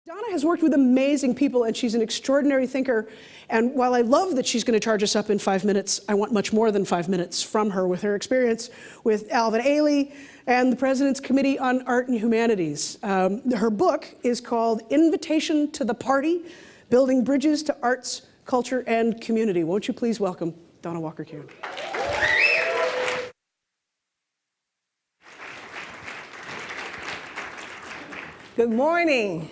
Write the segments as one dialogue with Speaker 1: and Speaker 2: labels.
Speaker 1: Donna has worked with amazing people, and she's an extraordinary thinker. And while I love that she's going to charge us up in 5 minutes, I want much more than 5 minutes from her with her experience with Alvin, Ailey, and the President's Committee on Art and Humanities. Her book is called Invitation to the Party, Building Bridges to Arts, Culture, and Community. Won't you please welcome Donna Walker-Kuhne.
Speaker 2: Good morning.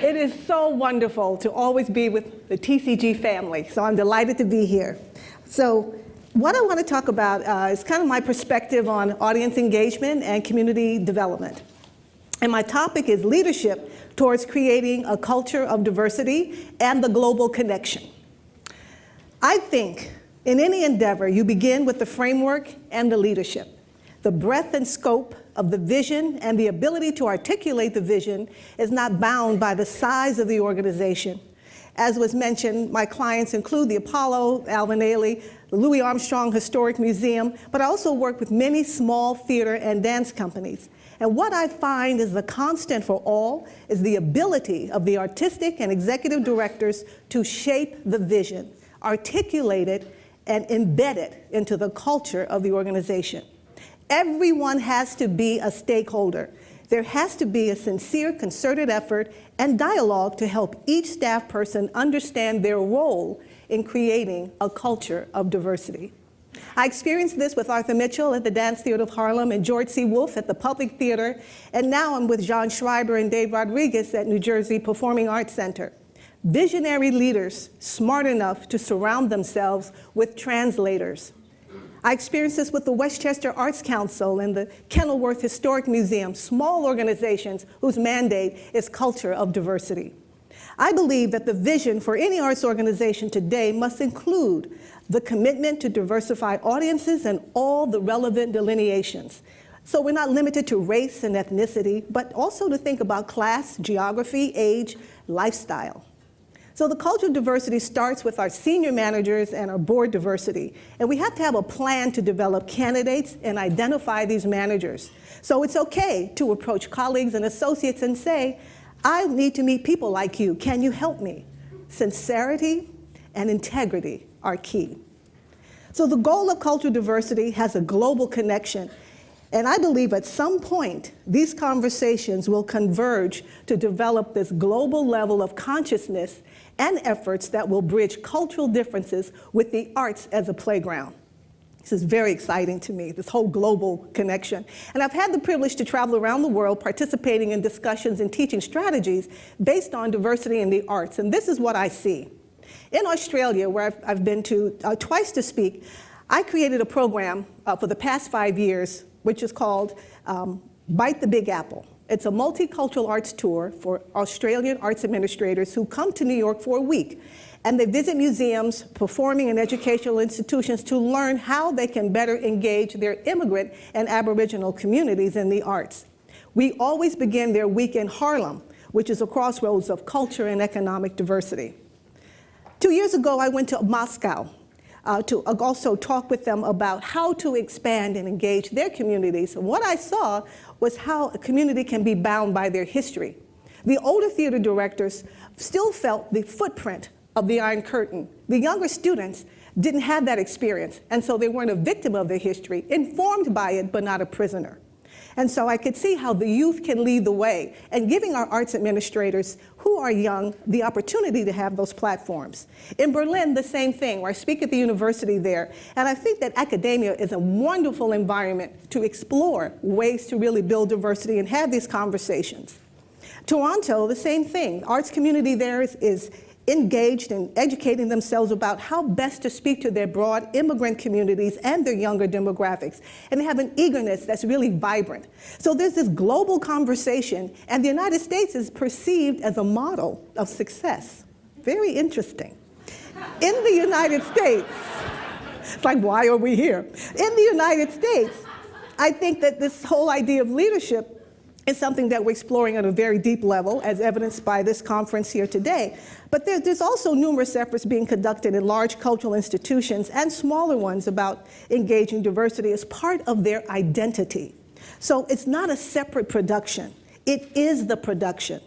Speaker 2: It is so wonderful to always be with the TCG family, so I'm delighted to be here. So what I want to talk about is kind of my perspective on audience engagement and community development. And my topic is leadership towards creating a culture of diversity and the global connection. I think in any endeavor, you begin with the framework and the leadership. The breadth and scope of the vision and the ability to articulate the vision is not bound by the size of the organization. As was mentioned, my clients include the Apollo, Alvin, Ailey, the Louis Armstrong Historic Museum, but I also work with many small theater and dance companies. And what I find is the constant for all is the ability of the artistic and executive directors to shape the vision, articulate it, and embed it into the culture of the organization. Everyone has to be a stakeholder. There has to be a sincere, concerted effort and dialogue to help each staff person understand their role in creating a culture of diversity. I experienced this with Arthur Mitchell at the Dance Theatre of Harlem and George C. Wolfe at the Public Theater, and now I'm with John Schreiber and Dave Rodriguez at New Jersey Performing Arts Center. Visionary leaders smart enough to surround themselves with translators. I experienced this with the Westchester Arts Council and the Kenilworth Historic Museum, small organizations whose mandate is culture of diversity. I believe that the vision for any arts organization today must include the commitment to diversify audiences and all the relevant delineations. So we're not limited to race and ethnicity, but also to think about class, geography, age, lifestyle. So the culture of diversity starts with our senior managers and our board diversity. And we have to have a plan to develop candidates and identify these managers. So it's okay to approach colleagues and associates and say, I need to meet people like you. Can you help me? Sincerity and integrity are key. So the goal of cultural diversity has a global connection. And I believe at some point, these conversations will converge to develop this global level of consciousness and efforts that will bridge cultural differences with the arts as a playground. This is very exciting to me, this whole global connection. And I've had the privilege to travel around the world participating in discussions and teaching strategies based on diversity in the arts. And this is what I see. In Australia, where I've been to twice to speak, I created a program for the past 5 years, which is called Bite the Big Apple. It's a multicultural arts tour for Australian arts administrators who come to New York for a week. And they visit museums, performing and educational institutions to learn how they can better engage their immigrant and Aboriginal communities in the arts. We always begin their week in Harlem, which is a crossroads of culture and economic diversity. 2 years ago, I went to Moscow to also talk with them about how to expand and engage their communities. And what I saw was how a community can be bound by their history. The older theater directors still felt the footprint of the Iron Curtain. The younger students didn't have that experience, and so they weren't a victim of their history, informed by it, but not a prisoner. And so I could see how the youth can lead the way, and giving our arts administrators who are young the opportunity to have those platforms. In Berlin, the same thing, where I speak at the university there, and I think that academia is a wonderful environment to explore ways to really build diversity and have these conversations. Toronto, the same thing. Arts community there is engaged in educating themselves about how best to speak to their broad immigrant communities and their younger demographics. And they have an eagerness that's really vibrant. So there's this global conversation, and the United States is perceived as a model of success. Very interesting. In the United States, it's like, why are we here? In the United States, I think that this whole idea of leadership is something that we're exploring at a very deep level, as evidenced by this conference here today. But there's also numerous efforts being conducted in large cultural institutions and smaller ones about engaging diversity as part of their identity. So it's not a separate production. It is the production.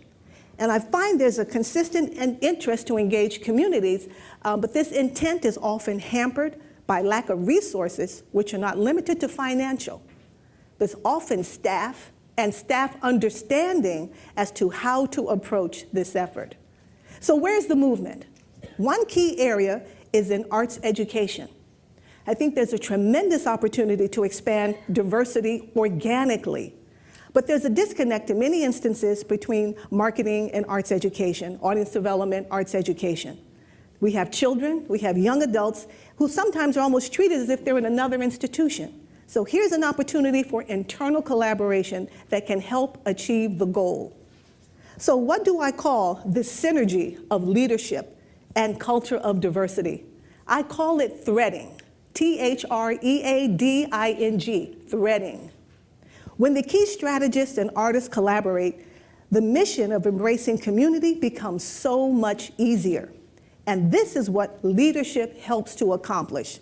Speaker 2: And I find there's a consistent interest to engage communities, but this intent is often hampered by lack of resources, which are not limited to financial. There's often staff and staff understanding as to how to approach this effort. So where's the movement? One key area is in arts education. I think there's a tremendous opportunity to expand diversity organically. But there's a disconnect in many instances between marketing and arts education, audience development, arts education. We have children, we have young adults who sometimes are almost treated as if they're in another institution. So here's an opportunity for internal collaboration that can help achieve the goal. So what do I call this synergy of leadership and culture of diversity? I call it threading, T-H-R-E-A-D-I-N-G, threading. When the key strategists and artists collaborate, the mission of embracing community becomes so much easier. And this is what leadership helps to accomplish,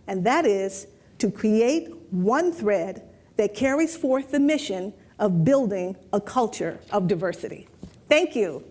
Speaker 2: and that is to create one thread that carries forth the mission of building a culture of diversity. Thank you.